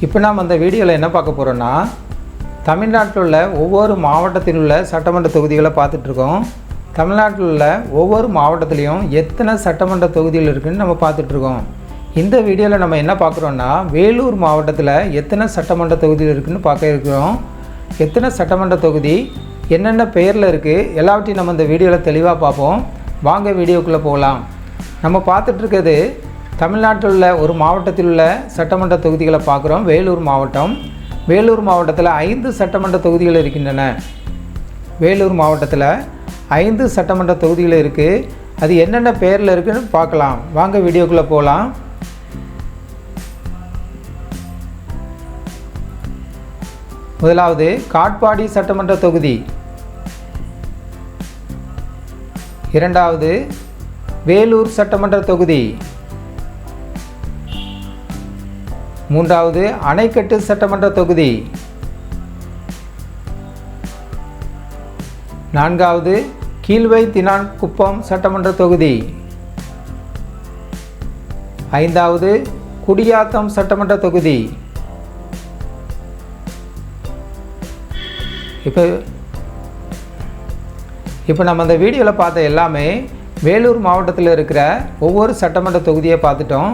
இப்போ நாம் அந்த வீடியோவில் என்ன பார்க்க போகிறோன்னா, தமிழ்நாட்டில் உள்ள ஒவ்வொரு மாவட்டத்தில் உள்ள சட்டமன்ற தொகுதிகளை பார்த்துட்ருக்கோம். தமிழ்நாட்டில் உள்ள ஒவ்வொரு மாவட்டத்துலேயும் எத்தனை சட்டமன்ற தொகுதிகள் இருக்குதுன்னு நம்ம பார்த்துட்ருக்கோம். இந்த வீடியோவில் நம்ம என்ன பார்க்குறோன்னா, வேலூர் மாவட்டத்தில் எத்தனை சட்டமன்ற தொகுதிகள் இருக்குதுன்னு பார்க்க இருக்கிறோம். எத்தனை சட்டமன்ற தொகுதி, என்னென்ன பெயரில் இருக்குது, எல்லாவற்றையும் நம்ம இந்த வீடியோவில் தெளிவாக பார்ப்போம். வாங்க வீடியோக்குள்ளே போகலாம். நம்ம பார்த்துட்ருக்கிறது தமிழ்நாட்டில் உள்ள ஒரு மாவட்டத்தில் உள்ள சட்டமன்ற தொகுதிகளை பார்க்குறோம். வேலூர் மாவட்டம். வேலூர் மாவட்டத்தில் 5 சட்டமன்ற தொகுதிகள் இருக்கின்றன. வேலூர் மாவட்டத்தில் 5 சட்டமன்ற தொகுதிகள் இருக்குது. அது என்னென்ன பெயரில் இருக்குதுன்னு பார்க்கலாம். வாங்க வீடியோக்குள்ளே போகலாம். முதலாவது காட்பாடி சட்டமன்ற தொகுதி. இரண்டாவது வேலூர் சட்டமன்ற தொகுதி. மூன்றாவது அணைக்கட்டு சட்டமன்ற தொகுதி. நான்காவது கீழ்வைத்தினான்குப்பம் சட்டமன்ற தொகுதி. ஐந்தாவது குடியாத்தம் சட்டமன்ற தொகுதி. இப்போ நம்ம அந்த வீடியோவில் பார்த்த எல்லாமே வேலூர் மாவட்டத்தில் இருக்கிற ஒவ்வொரு சட்டமன்ற தொகுதியை பார்த்துட்டோம்.